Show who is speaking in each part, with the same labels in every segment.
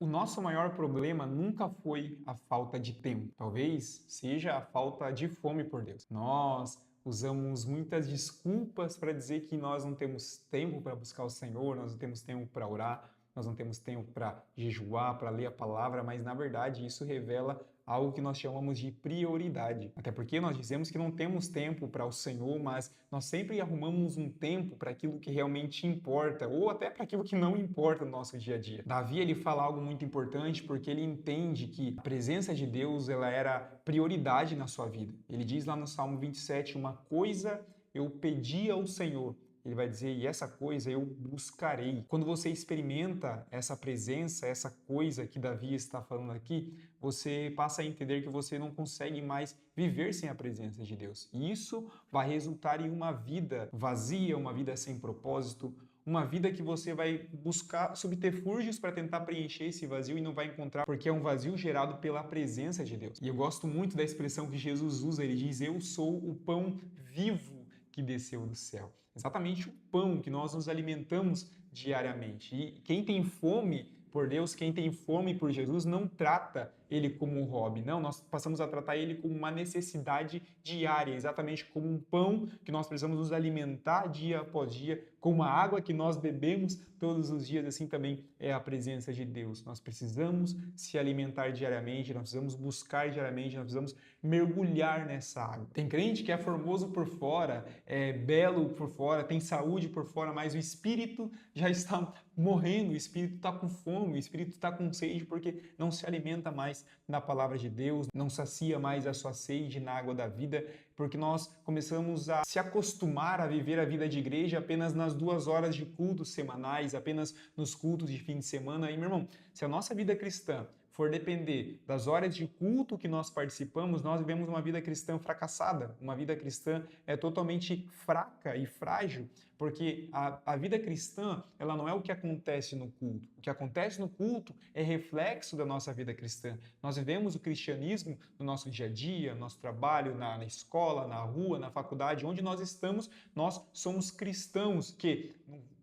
Speaker 1: O nosso maior problema nunca foi a falta de tempo, talvez seja a falta de fome por Deus. Nós usamos muitas desculpas para dizer que nós não temos tempo para buscar o Senhor, nós não temos tempo para orar, nós não temos tempo para jejuar, para ler a palavra, mas na verdade isso revela algo que nós chamamos de prioridade. Até porque nós dizemos que não temos tempo para o Senhor, mas nós sempre arrumamos um tempo para aquilo que realmente importa, ou até para aquilo que não importa no nosso dia a dia. Davi, ele fala algo muito importante porque ele entende que a presença de Deus, ela era prioridade na sua vida. Ele diz lá no Salmo 27, uma coisa eu pedi ao Senhor. Ele vai dizer, e essa coisa eu buscarei. Quando você experimenta essa presença, essa coisa que Davi está falando aqui, você passa a entender que você não consegue mais viver sem a presença de Deus. E isso vai resultar em uma vida vazia, uma vida sem propósito, uma vida que você vai buscar subterfúgios para tentar preencher esse vazio e não vai encontrar, porque é um vazio gerado pela presença de Deus. E eu gosto muito da expressão que Jesus usa, ele diz, eu sou o pão vivo que desceu do céu. Exatamente o pão que nós nos alimentamos diariamente. E quem tem fome por Deus, quem tem fome por Jesus, não trata ele como um hobby. Não, nós passamos a tratar ele como uma necessidade diária, exatamente como um pão que nós precisamos nos alimentar dia após dia, como a água que nós bebemos todos os dias, assim também é a presença de Deus. Nós precisamos se alimentar diariamente, nós precisamos buscar diariamente, nós precisamos mergulhar nessa água. Tem crente que é formoso por fora, é belo por fora, tem saúde por fora, mas o espírito já está morrendo, o espírito está com fome, o espírito está com sede porque não se alimenta mais na palavra de Deus, não sacia mais a sua sede na água da vida, porque nós começamos a se acostumar a viver a vida de igreja apenas nas 2 horas de cultos semanais, apenas nos cultos de fim de semana. E, meu irmão, se a nossa vida cristã for depender das horas de culto que nós participamos, nós vivemos uma vida cristã fracassada, uma vida cristã totalmente fraca e frágil, porque a vida cristã, ela não é o que acontece no culto. O que acontece no culto é reflexo da nossa vida cristã. Nós vivemos o cristianismo no nosso dia a dia, no nosso trabalho, na escola, na rua, na faculdade, onde nós estamos, nós somos cristãos que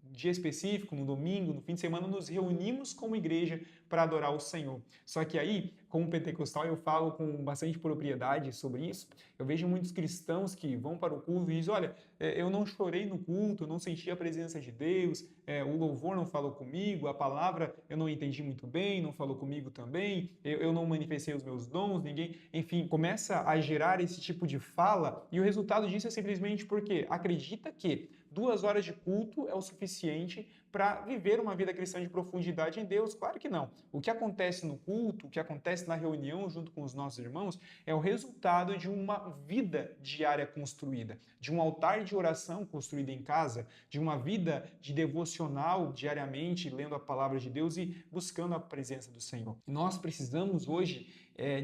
Speaker 1: dia específico, no domingo, no fim de semana, nos reunimos como igreja para adorar o Senhor. Só que aí, como pentecostal, eu falo com bastante propriedade sobre isso. Eu vejo muitos cristãos que vão para o culto e dizem, olha, eu não chorei no culto, eu não senti a presença de Deus, o louvor não falou comigo, a palavra eu não entendi muito bem, não falou comigo também, eu não manifestei os meus dons, ninguém... Enfim, começa a gerar esse tipo de fala e o resultado disso é simplesmente porque acredita que 2 horas de culto é o suficiente para viver uma vida cristã de profundidade em Deus? Claro que não. O que acontece no culto, o que acontece na reunião junto com os nossos irmãos, é o resultado de uma vida diária construída, de um altar de oração construído em casa, de uma vida de devocional diariamente, lendo a palavra de Deus e buscando a presença do Senhor. Nós precisamos hoje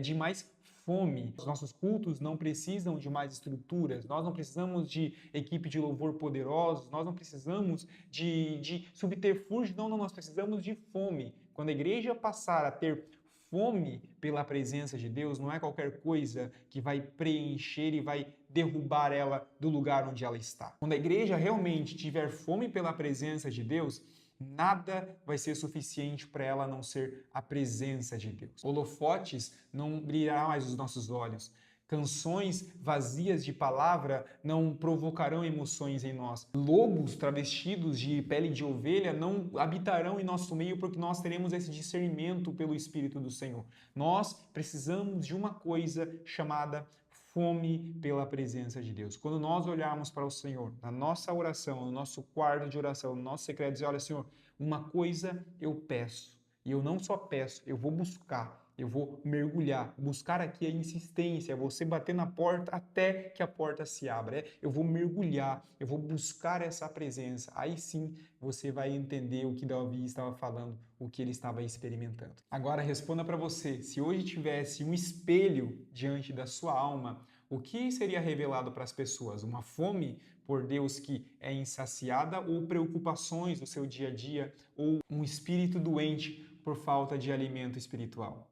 Speaker 1: de mais fome. Os nossos cultos não precisam de mais estruturas, nós não precisamos de equipe de louvor poderosos, nós não precisamos de subterfúgio, não, nós precisamos de fome. Quando a igreja passar a ter fome pela presença de Deus, não é qualquer coisa que vai preencher e vai derrubar ela do lugar onde ela está. Quando a igreja realmente tiver fome pela presença de Deus, nada vai ser suficiente para ela a não ser a presença de Deus. Holofotes não brilhará mais os nossos olhos. Canções vazias de palavra não provocarão emoções em nós. Lobos travestidos de pele de ovelha não habitarão em nosso meio porque nós teremos esse discernimento pelo Espírito do Senhor. Nós precisamos de uma coisa chamada fome pela presença de Deus. Quando nós olharmos para o Senhor, na nossa oração, no nosso quarto de oração, no nosso secreto, dizer, olha, Senhor, uma coisa eu peço, e eu não só peço, eu vou buscar. Eu vou mergulhar. Buscar aqui é insistência, é você bater na porta até que a porta se abra. Eu vou mergulhar, eu vou buscar essa presença. Aí sim você vai entender o que Davi estava falando, o que ele estava experimentando. Agora responda para você, se hoje tivesse um espelho diante da sua alma, o que seria revelado para as pessoas? Uma fome por Deus que é insaciada ou preocupações do seu dia a dia ou um espírito doente por falta de alimento espiritual?